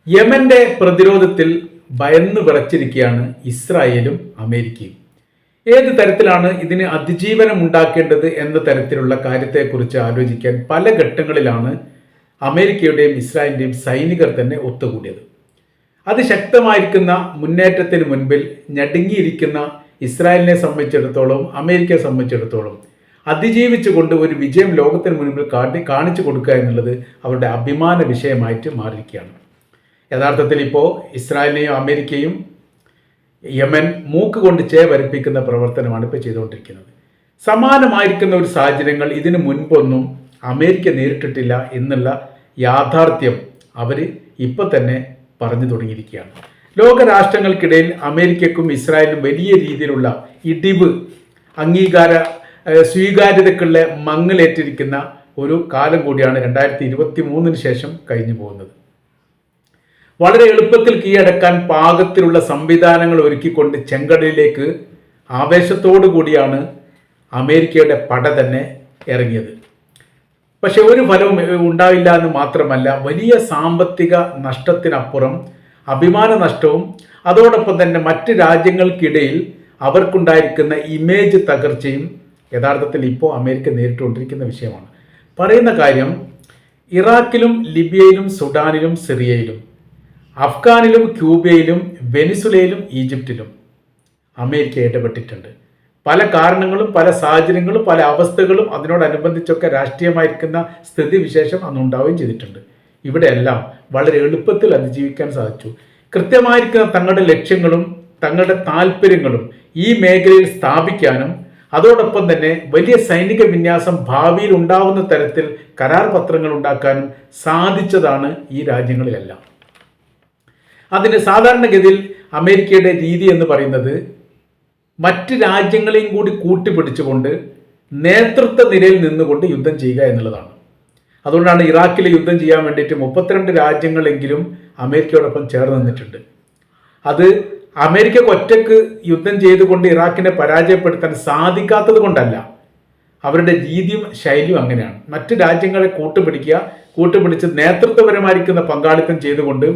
യമന്റെ പ്രതിരോധത്തിൽ ഭയന്ന് വിറച്ചിരിക്കുകയാണ് ഇസ്രായേലും അമേരിക്കയും. ഏത് തരത്തിലാണ് ഇതിന് അതിജീവനം ഉണ്ടാക്കേണ്ടത് എന്ന തരത്തിലുള്ള കാര്യത്തെക്കുറിച്ച് ആലോചിക്കാൻ പല ഘട്ടങ്ങളിലാണ് അമേരിക്കയുടെയും ഇസ്രായേലിൻ്റെയും സൈനികർ തന്നെ ഒത്തുകൂടിയത്. അതിശക്തമായിരിക്കുന്ന മുന്നേറ്റത്തിന് മുൻപിൽ ഞടുങ്ങിയിരിക്കുന്ന ഇസ്രായേലിനെ സംബന്ധിച്ചിടത്തോളം അമേരിക്കയെ സംബന്ധിച്ചിടത്തോളം അതിജീവിച്ചുകൊണ്ട് ഒരു വിജയം ലോകത്തിന് മുൻപിൽ കാണിച്ചു കൊടുക്കുക എന്നുള്ളത് അവരുടെ അഭിമാന വിഷയമായിട്ട് മാറിയിരിക്കുകയാണ്. യഥാർത്ഥത്തിൽ ഇപ്പോൾ ഇസ്രായേലിനെയും അമേരിക്കയും യമൻ മൂക്ക് കൊണ്ട് വരപ്പിക്കുന്ന പ്രവർത്തനമാണ് ഇപ്പോൾ ചെയ്തുകൊണ്ടിരിക്കുന്നത്. സമാനമായിരിക്കുന്ന ഒരു സാഹചര്യങ്ങൾ ഇതിനു മുൻപൊന്നും അമേരിക്ക നേരിട്ടിട്ടില്ല എന്നുള്ള യാഥാർത്ഥ്യം അവർ ഇപ്പോൾ തന്നെ പറഞ്ഞു തുടങ്ങിയിരിക്കുകയാണ്. ലോകരാഷ്ട്രങ്ങൾക്കിടയിൽ അമേരിക്കക്കും ഇസ്രായേലിനും വലിയ രീതിയിലുള്ള ഇടിവ് സ്വീകാര്യതക്കുള്ള മങ്ങലേറ്റിരിക്കുന്ന ഒരു കാലം കൂടിയാണ് 2023 ശേഷം കഴിഞ്ഞു പോകുന്നത്. വളരെ എളുപ്പത്തിൽ കീഴടക്കാൻ പാകത്തിലുള്ള സംവിധാനങ്ങൾ ഒരുക്കിക്കൊണ്ട് ചെങ്കടലിലേക്ക് ആവേശത്തോടു കൂടിയാണ് അമേരിക്കയുടെ പട തന്നെ ഇറങ്ങിയത്. പക്ഷെ ഒരു ഫലവും ഉണ്ടാവില്ല എന്ന് മാത്രമല്ല, വലിയ സാമ്പത്തിക നഷ്ടത്തിനപ്പുറം അഭിമാന നഷ്ടവും അതോടൊപ്പം തന്നെ മറ്റ് രാജ്യങ്ങൾക്കിടയിൽ അവർക്കുണ്ടായിരിക്കുന്ന ഇമേജ് തകർച്ചയും യഥാർത്ഥത്തിൽ ഇപ്പോൾ അമേരിക്ക നേരിട്ടുകൊണ്ടിരിക്കുന്ന വിഷയമാണ്. പറയുന്ന കാര്യം, ഇറാഖിലും ലിബിയയിലും സുഡാനിലും സിറിയയിലും അഫ്ഗാനിലും ക്യൂബയിലും വെനിസുലയിലും ഈജിപ്തിലും അമേരിക്ക ഇടപെട്ടിട്ടുണ്ട്. പല കാരണങ്ങളും പല സാഹചര്യങ്ങളും പല അവസ്ഥകളും അതിനോടനുബന്ധിച്ചൊക്കെ രാഷ്ട്രീയമായിരിക്കുന്ന സ്ഥിതിവിശേഷം അന്നുണ്ടാവുകയും ചെയ്തിട്ടുണ്ട്. ഇവിടെയെല്ലാം വളരെ എളുപ്പത്തിൽ അതിജീവിക്കാൻ സാധിച്ചു. കൃത്യമായിരിക്കുന്ന തങ്ങളുടെ ലക്ഷ്യങ്ങളും തങ്ങളുടെ താല്പര്യങ്ങളും ഈ മേഖലയിൽ സ്ഥാപിക്കാനും അതോടൊപ്പം തന്നെ വലിയ സൈനിക വിന്യാസം ഭാവിയിൽ ഉണ്ടാവുന്ന തരത്തിൽ കരാർ പത്രങ്ങൾ ഉണ്ടാക്കാനും സാധിച്ചതാണ് ഈ രാജ്യങ്ങളിലെല്ലാം. അതിന് സാധാരണഗതിയിൽ അമേരിക്കയുടെ രീതി എന്ന് പറയുന്നത് മറ്റ് രാജ്യങ്ങളെയും കൂടി കൂട്ടിപ്പിടിച്ചുകൊണ്ട് നേതൃത്വ നിരയിൽ നിന്നുകൊണ്ട് യുദ്ധം ചെയ്യുക എന്നുള്ളതാണ്. അതുകൊണ്ടാണ് ഇറാഖിലെ യുദ്ധം ചെയ്യാൻ വേണ്ടിയിട്ട് 32 രാജ്യങ്ങളെങ്കിലും അമേരിക്കയോടൊപ്പം ചേർന്ന് നിന്നിട്ടുണ്ട്. അത് അമേരിക്കക്ക് ഒറ്റക്ക് യുദ്ധം ചെയ്തുകൊണ്ട് ഇറാഖിനെ പരാജയപ്പെടുത്താൻ സാധിക്കാത്തത് കൊണ്ടല്ല, അവരുടെ രീതിയും ശൈലിയും അങ്ങനെയാണ്. മറ്റ് രാജ്യങ്ങളെ കൂട്ടുപിടിച്ച് നേതൃത്വപരമായിരിക്കുന്ന പങ്കാളിത്തം ചെയ്തുകൊണ്ട്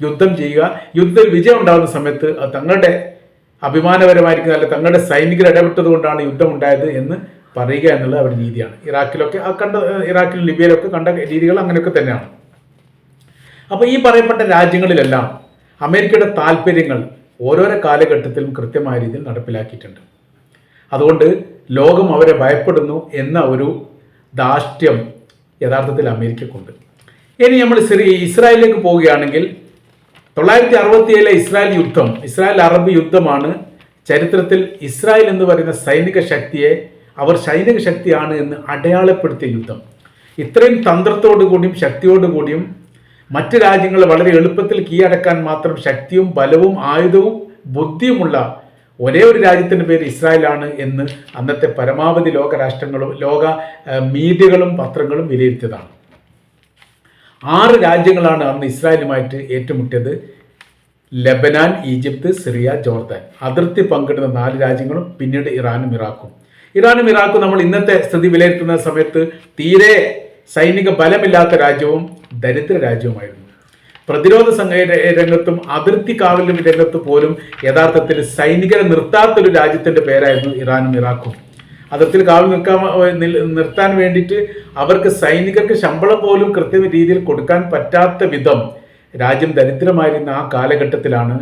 യുദ്ധം ചെയ്യുക. യുദ്ധത്തിൽ വിജയം ഉണ്ടാകുന്ന സമയത്ത് തങ്ങളുടെ അഭിമാനപരമായിരിക്കുന്ന അല്ല തങ്ങളുടെ സൈനികർ ഇടപെട്ടത് കൊണ്ടാണ് യുദ്ധം ഉണ്ടായത് എന്ന് പറയുക എന്നുള്ളത് അവരുടെ രീതിയാണ്. ഇറാഖിലും ലിബിയയിലൊക്കെ കണ്ട രീതികൾ അങ്ങനെയൊക്കെ തന്നെയാണ്. അപ്പോൾ ഈ പറയപ്പെട്ട രാജ്യങ്ങളിലെല്ലാം അമേരിക്കയുടെ താല്പര്യങ്ങൾ ഓരോരോ കാലഘട്ടത്തിലും കൃത്യമായ രീതിയിൽ നടപ്പിലാക്കിയിട്ടുണ്ട്. അതുകൊണ്ട് ലോകം അവരെ ഭയപ്പെടുന്നു എന്ന ഒരു ധാർഷ്ട്യം യഥാർത്ഥത്തിൽ അമേരിക്കക്കുണ്ട്. ഇനി നമ്മൾ ഇസ്രായേലിലേക്ക് പോവുകയാണെങ്കിൽ 967 ഇസ്രായേൽ അറബ് യുദ്ധമാണ് ചരിത്രത്തിൽ ഇസ്രായേൽ എന്ന് പറയുന്ന സൈനിക ശക്തിയെ അവർ സൈനിക ശക്തിയാണ് എന്ന് അടയാളപ്പെടുത്തിയ യുദ്ധം. ഇത്രയും തന്ത്രത്തോടു കൂടിയും ശക്തിയോടു കൂടിയും മറ്റ് രാജ്യങ്ങളെ വളരെ എളുപ്പത്തിൽ കീഴടക്കാൻ മാത്രം ശക്തിയും ബലവും ആയുധവും ബുദ്ധിയുമുള്ള ഒരേ ഒരു രാജ്യത്തിൻ്റെ പേര് ഇസ്രായേലാണ് എന്ന് അന്നത്തെ പരമാവധി ലോക മീഡിയകളും പത്രങ്ങളും വിലയിരുത്തിയതാണ്. 6 രാജ്യങ്ങളാണ് അന്ന് ഇസ്രായേലുമായിട്ട് ഏറ്റുമുട്ടിയത്. Lebanon, Egypt, Syria, Jordan. അതിർത്തി പങ്കിടുന്ന 4 രാജ്യങ്ങളും രണ്ടും ഇറാനും ഇറാഖും നമ്മൾ ഇന്നത്തെ സ്ഥിതി വിലയിരുത്തുന്ന സമയത്ത് തീരെ സൈനിക ബലമില്ലാത്ത രാജ്യവും ദരിദ്ര രാജ്യവുമായിരുന്നു. പ്രതിരോധ രംഗത്തും അതിർത്തി കാവലും രംഗത്ത് പോലും യഥാർത്ഥത്തിൽ സൈനികരെ നിർത്താത്തൊരു രാജ്യത്തിന്റെ പേരായിരുന്നു ഇറാനും ഇറാഖും. അതിർത്തിയിൽ കാവൽ നിർത്താൻ വേണ്ടിയിട്ട് അവർക്ക് സൈനികർക്ക് ശമ്പളം പോലും കൃത്യ രീതിയിൽ കൊടുക്കാൻ പറ്റാത്ത വിധം രാജ്യം ദരിദ്രമായിരുന്ന ആ കാലഘട്ടത്തിലാണ്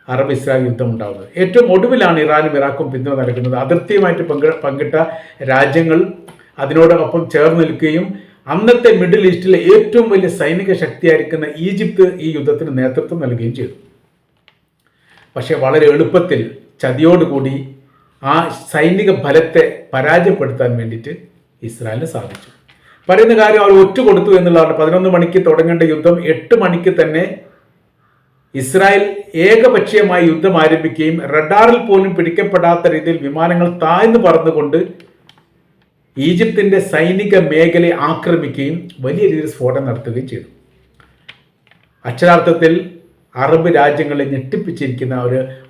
അറബ് ഇസ്രായേൽ യുദ്ധം ഉണ്ടാകുന്നത്. ഏറ്റവും ഒടുവിലാണ് ഇറാനും ഇറാഖും പിന്തുണ നൽകുന്നത്. അതിർത്തിയുമായിട്ട് പങ്കിട്ട രാജ്യങ്ങൾ അതിനോടൊപ്പം ചേർന്ന് നിൽക്കുകയും അന്നത്തെ മിഡിൽ ഈസ്റ്റിലെ ഏറ്റവും വലിയ സൈനിക ശക്തിയായിരിക്കുന്ന ഈജിപ്ത് ഈ യുദ്ധത്തിന് നേതൃത്വം നൽകുകയും ചെയ്തു. പക്ഷെ വളരെ എളുപ്പത്തിൽ ചതിയോടുകൂടി ആ സൈനിക ബലത്തെ പരാജയപ്പെടുത്താൻ വേണ്ടിയിട്ട് ഇസ്രായേലിന് സാധിച്ചു. പറയുന്ന കാര്യം അവർ ഒറ്റുകൊടുത്തു എന്നുള്ളതാണ്. 11 മണിക്ക് തുടങ്ങേണ്ട യുദ്ധം 8 മണിക്ക് തന്നെ ഇസ്രായേൽ ഏകപക്ഷീയമായി യുദ്ധം ആരംഭിക്കുകയും റഡാറിൽ പോലും പിടിക്കപ്പെടാത്ത രീതിയിൽ വിമാനങ്ങൾ താഴ്ന്നു പറന്നുകൊണ്ട് ഈജിപ്തിന്റെ സൈനിക മേഖലയെ ആക്രമിക്കുകയും വലിയ രീതിയിൽ സ്ഫോടനം നടത്തുകയും ചെയ്തു. അക്ഷരാർത്ഥത്തിൽ അറബ് രാജ്യങ്ങളെ ഞെട്ടിപ്പിച്ചിരിക്കുന്ന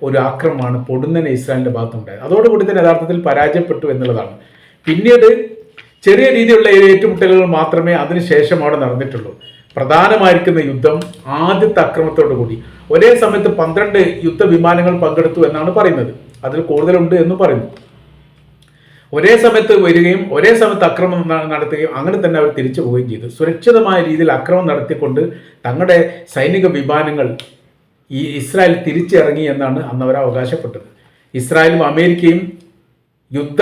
ഒരു ആക്രമണമാണ് പൊടുന്നനെ ഇസ്രായേലിന്റെ ഭാഗത്തുണ്ടായത്. അതോടുകൂടി തന്നെ യഥാർത്ഥത്തിൽ പരാജയപ്പെട്ടു എന്നുള്ളതാണ്. പിന്നീട് ചെറിയ രീതിയിലുള്ള ഏറ്റുമുട്ടലുകൾ മാത്രമേ അതിനുശേഷം അവിടെ നടന്നിട്ടുള്ളൂ. പ്രധാനമായിരിക്കുന്ന യുദ്ധം ആദ്യത്തെ അക്രമത്തോടു കൂടി ഒരേ സമയത്ത് 12 യുദ്ധവിമാനങ്ങൾ പങ്കെടുത്തു എന്നാണ് പറയുന്നത്. അതിൽ കൂടുതലുണ്ട് എന്നും പറയുന്നു. ഒരേ സമയത്ത് വരികയും ഒരേ സമയത്ത് അക്രമം നടത്തുകയും അങ്ങനെ തന്നെ അവർ തിരിച്ചു പോവുകയും ചെയ്തു. സുരക്ഷിതമായ രീതിയിൽ അക്രമം നടത്തിക്കൊണ്ട് തങ്ങളുടെ സൈനിക വിമാനങ്ങൾ ഈ ഇസ്രായേൽ തിരിച്ചിറങ്ങി എന്നാണ് അന്ന് അവർ അവകാശപ്പെട്ടത്. ഇസ്രായേലും അമേരിക്കയും യുദ്ധ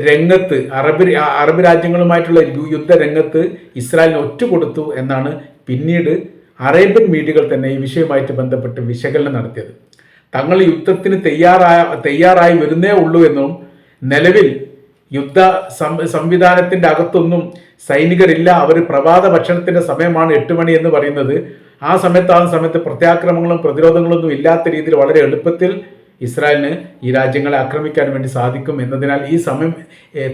രംഗത്ത് അറബ് രാജ്യങ്ങളുമായിട്ടുള്ള യുദ്ധരംഗത്ത് ഇസ്രായേലിന് ഒറ്റുകൊടുത്തു എന്നാണ് പിന്നീട് അറേബ്യൻ മീഡിയകൾ തന്നെ ഈ വിഷയവുമായിട്ട് ബന്ധപ്പെട്ട് വിശകലനം നടത്തിയത്. തങ്ങൾ യുദ്ധത്തിന് തയ്യാറായി വരുന്നേ ഉള്ളൂ എന്നും നിലവിൽ യുദ്ധ സംവിധാനത്തിൻ്റെ അകത്തൊന്നും സൈനികരില്ല, അവർ പ്രഭാത ഭക്ഷണത്തിൻ്റെ സമയമാണ് 8 മണി എന്ന് പറയുന്നത്. ആ സമയത്ത് പ്രത്യാക്രമണങ്ങളും പ്രതിരോധങ്ങളൊന്നും ഇല്ലാത്ത രീതിയിൽ വളരെ എളുപ്പത്തിൽ ഇസ്രായേലിന് ഈ രാജ്യങ്ങളെ ആക്രമിക്കാൻ വേണ്ടി സാധിക്കും എന്നതിനാൽ ഈ സമയം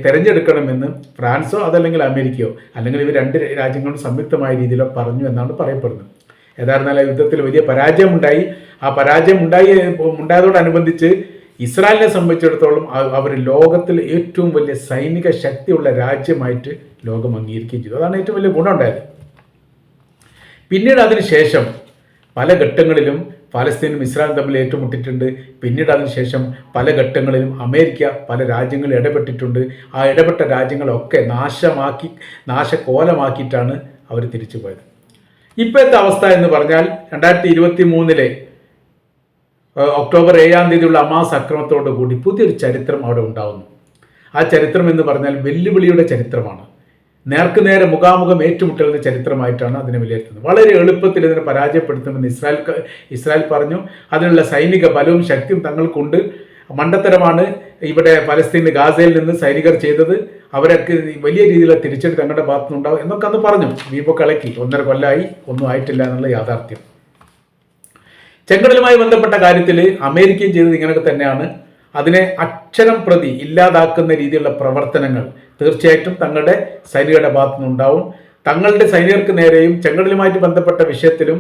തിരഞ്ഞെടുക്കണമെന്ന് ഫ്രാൻസോ അതല്ലെങ്കിൽ അമേരിക്കയോ അല്ലെങ്കിൽ ഇവർ 2 രാജ്യങ്ങളും സംയുക്തമായ രീതിയിലോ പറഞ്ഞു എന്നാണ് പറയപ്പെടുന്നത്. ഏതായിരുന്നാലും യുദ്ധത്തിൽ വലിയ പരാജയമുണ്ടായി. ആ പരാജയം ഉണ്ടായതോടനുബന്ധിച്ച് ഇസ്രായേലിനെ സംബന്ധിച്ചിടത്തോളം അവർ ലോകത്തിൽ ഏറ്റവും വലിയ സൈനിക ശക്തിയുള്ള രാജ്യമായിട്ട് ലോകം അംഗീകരിക്കുകയും ചെയ്തു. അതാണ് ഏറ്റവും വലിയ ഗുണമുണ്ടായത്. പിന്നീട് അതിനുശേഷം പല ഘട്ടങ്ങളിലും ഫലസ്തീനും ഇസ്രായേലും തമ്മിൽ ഏറ്റുമുട്ടിയിട്ടുണ്ട്. പിന്നീട് അതിനുശേഷം പല ഘട്ടങ്ങളിലും അമേരിക്ക പല രാജ്യങ്ങളിൽ ഇടപെട്ടിട്ടുണ്ട്. ആ ഇടപെട്ട രാജ്യങ്ങളൊക്കെ നാശകോലമാക്കിയിട്ടാണ് അവർ തിരിച്ചു പോയത്. ഇപ്പോഴത്തെ അവസ്ഥ എന്ന് പറഞ്ഞാൽ 2023 ഒക്ടോബർ 7 ഹമാസ് അക്രമത്തോടു കൂടി പുതിയൊരു ചരിത്രം അവിടെ ഉണ്ടാകുന്നു. ആ ചരിത്രം എന്ന് പറഞ്ഞാൽ വെല്ലുവിളിയുടെ ചരിത്രമാണ്. നേർക്കുനേരെ മുഖാമുഖം ഏറ്റുമുട്ടലിൻ്റെ ചരിത്രമായിട്ടാണ് അതിനെ വിലയിരുത്തുന്നത്. വളരെ എളുപ്പത്തിൽ ഇതിനെ പരാജയപ്പെടുത്തുമെന്ന് ഇസ്രായേൽ പറഞ്ഞു. അതിനുള്ള സൈനിക ബലവും ശക്തിയും തങ്ങൾക്കുണ്ട്. മണ്ടത്തരമാണ് ഇവിടെ ഫലസ്തീന് ഗാസയിൽ നിന്ന് സൈനികർ ചെയ്തത്, അവരൊക്കെ വലിയ രീതിയിലുള്ള തിരിച്ചടി തങ്ങളുടെ ഭാഗത്തുനിന്നുണ്ടാവും എന്നൊക്കെ അന്ന് പറഞ്ഞു. വീമ്പൊക്കെ ഇളക്കി. 1.5 കൊല്ലമായി ഒന്നും ആയിട്ടില്ല എന്നുള്ള യാഥാർത്ഥ്യം. ചെങ്കടലുമായി ബന്ധപ്പെട്ട കാര്യത്തിൽ അമേരിക്കയും ചെയ്തത് ഇങ്ങനെയൊക്കെ തന്നെയാണ്. അതിനെ അക്ഷരം പ്രതി ഇല്ലാതാക്കുന്ന രീതിയിലുള്ള പ്രവർത്തനങ്ങൾ തീർച്ചയായിട്ടും തങ്ങളുടെ സൈനികരുടെ ഭാഗത്തുനിന്നുണ്ടാവും. തങ്ങളുടെ സൈനികർക്ക് നേരെയും ചെങ്കടലുമായിട്ട് ബന്ധപ്പെട്ട വിഷയത്തിലും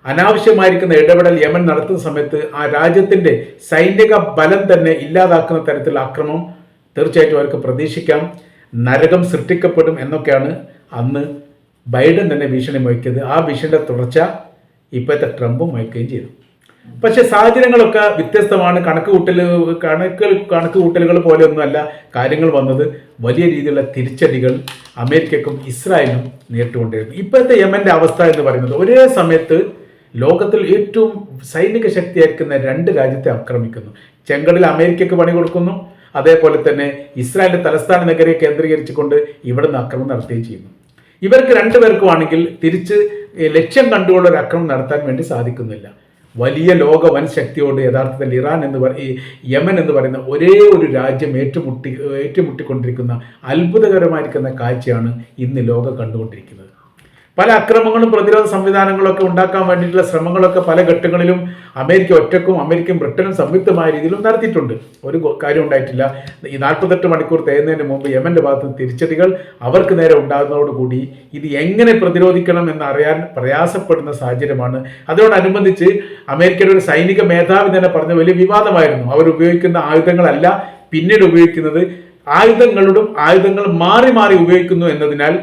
അനാവശ്യമായിരിക്കുന്ന ഇടപെടൽ യമൻ നടത്തുന്ന സമയത്ത് ആ രാജ്യത്തിൻ്റെ സൈനിക ബലം തന്നെ ഇല്ലാതാക്കുന്ന തരത്തിലുള്ള ആക്രമണം തീർച്ചയായിട്ടും അവർക്ക് പ്രതീക്ഷിക്കാം. നരകം സൃഷ്ടിക്കപ്പെടും എന്നൊക്കെയാണ് അന്ന് ബൈഡൻ തന്നെ ഭീഷണി മുഴക്കിയത്. ആ ഭീഷണിയുടെ തുടർച്ച ഇപ്പോഴത്തെ ട്രംപും മുഴക്കുകയും ചെയ്തു. പക്ഷെ സാഹചര്യങ്ങളൊക്കെ വ്യത്യസ്തമാണ്. കണക്കുകൂട്ടലുകൾ പോലെയൊന്നുമല്ല കാര്യങ്ങൾ വന്നത്. വലിയ രീതിയിലുള്ള തിരിച്ചടികൾ അമേരിക്കക്കും ഇസ്രായേലിനും നേരിട്ടുകൊണ്ടിരുന്നു. ഇപ്പോഴത്തെ യമൻ്റെ അവസ്ഥ എന്ന് പറയുന്നത് ഒരേ സമയത്ത് ലോകത്തിൽ ഏറ്റവും സൈനിക ശക്തിയായിരിക്കുന്ന 2 രാജ്യത്തെ ആക്രമിക്കുന്നു. ചെങ്കടലിൽ അമേരിക്കക്ക് പണി കൊടുക്കുന്നു, അതേപോലെ തന്നെ ഇസ്രായേലിൻ്റെ തലസ്ഥാന നഗരിയെ കേന്ദ്രീകരിച്ചുകൊണ്ട് ഇവിടുന്ന് ആക്രമണം നടത്തുകയും ചെയ്യുന്നു. ഇവർക്ക് 2 പേർക്കും ആണെങ്കിൽ തിരിച്ച് ലക്ഷ്യം കണ്ടുകൊണ്ട് ഒരു ആക്രമണം നടത്താൻ വേണ്ടി സാധിക്കുന്നില്ല. വലിയ ലോക വൻ ശക്തിയോട് യഥാർത്ഥത്തിൽ യമൻ എന്ന് പറയുന്ന ഒരേ ഒരു രാജ്യം ഏറ്റുമുട്ടിക്കൊണ്ടിരിക്കുന്ന അത്ഭുതകരമായിരിക്കുന്ന കാഴ്ചയാണ് ഇന്ന് ലോകം കണ്ടുകൊണ്ടിരിക്കുന്നത്. പല അക്രമങ്ങളും പ്രതിരോധ സംവിധാനങ്ങളൊക്കെ ഉണ്ടാക്കാൻ വേണ്ടിയിട്ടുള്ള ശ്രമങ്ങളൊക്കെ പല ഘട്ടങ്ങളിലും അമേരിക്ക ഒറ്റക്കും അമേരിക്കയും ബ്രിട്ടനും സംയുക്തമായ രീതിയിലും നടത്തിയിട്ടുണ്ട്. ഒരു കാര്യം ഉണ്ടായിട്ടില്ല. ഈ 48 മണിക്കൂർ തികയുന്നതിന് മുമ്പ് യമൻ്റെ ഭാഗത്ത് തിരിച്ചടികൾ അവർക്ക് നേരെ ഉണ്ടാകുന്നതോടുകൂടി ഇത് എങ്ങനെ പ്രതിരോധിക്കണം എന്നറിയാൻ പ്രയാസപ്പെടുന്ന സാഹചര്യമാണ്. അതോടനുബന്ധിച്ച് അമേരിക്കയുടെ ഒരു സൈനിക മേധാവി തന്നെ പറഞ്ഞ വലിയ വിവാദമായിരുന്നു. അവരുപയോഗിക്കുന്ന ആയുധങ്ങളല്ല പിന്നീട് ഉപയോഗിക്കുന്നത്, ആയുധങ്ങൾ മാറി മാറി ഉപയോഗിക്കുന്നു എന്നതിനാൽ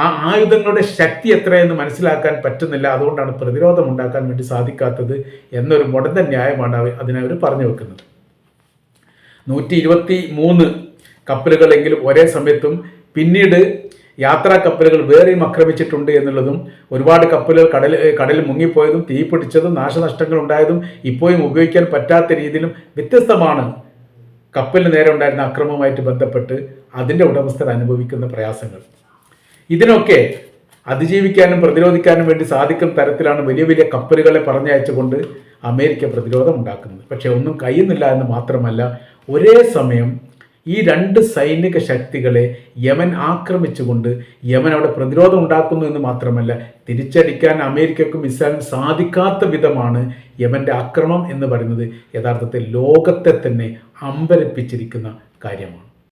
ആ ആയുധങ്ങളുടെ ശക്തി എത്രയെന്ന് മനസ്സിലാക്കാൻ പറ്റുന്നില്ല. അതുകൊണ്ടാണ് പ്രതിരോധം ഉണ്ടാക്കാൻ വേണ്ടി സാധിക്കാത്തത് എന്നൊരു മുടന്തൻ ന്യായമാണ് അതിനവർ പറഞ്ഞു വെക്കുന്നത്. 123 കപ്പലുകളെങ്കിലും ഒരേ സമയത്തും പിന്നീട് യാത്രാ കപ്പലുകൾ വേറെയും ആക്രമിച്ചിട്ടുണ്ട് എന്നുള്ളതും ഒരുപാട് കപ്പലുകൾ കടലിൽ മുങ്ങിപ്പോയതും തീപിടിച്ചതും നാശനഷ്ടങ്ങൾ ഉണ്ടായതും ഇപ്പോഴും ഉപയോഗിക്കാൻ പറ്റാത്ത രീതിയിലും വ്യത്യസ്തമാണ് കപ്പലിന് നേരെ ഉണ്ടായിരുന്ന അക്രമവുമായിട്ട് ബന്ധപ്പെട്ട് അതിൻ്റെ ഉടമസ്ഥർ അനുഭവിക്കുന്ന പ്രയാസങ്ങൾ. ഇതിനൊക്കെ അതിജീവിക്കാനും പ്രതിരോധിക്കാനും വേണ്ടി സാധിക്കുന്ന തരത്തിലാണ് വലിയ വലിയ കപ്പലുകളെ പറഞ്ഞയച്ചുകൊണ്ട് അമേരിക്ക പ്രതിരോധം ഉണ്ടാക്കുന്നത്. പക്ഷേ ഒന്നും കഴിയുന്നില്ല എന്ന് മാത്രമല്ല, ഒരേ സമയം ഈ 2 സൈനിക ശക്തികളെ യമൻ ആക്രമിച്ചുകൊണ്ട് യമൻ അവിടെ പ്രതിരോധം ഉണ്ടാക്കുന്നു എന്ന് മാത്രമല്ല, തിരിച്ചടിക്കാൻ അമേരിക്കക്കും ഇസ്രായേലിനും സാധിക്കാത്ത വിധമാണ് യമൻ്റെ ആക്രമണം എന്ന് പറയുന്നത് യഥാർത്ഥത്തിൽ ലോകത്തെ തന്നെ അമ്പരപ്പിച്ചിരിക്കുന്ന കാര്യമാണ്.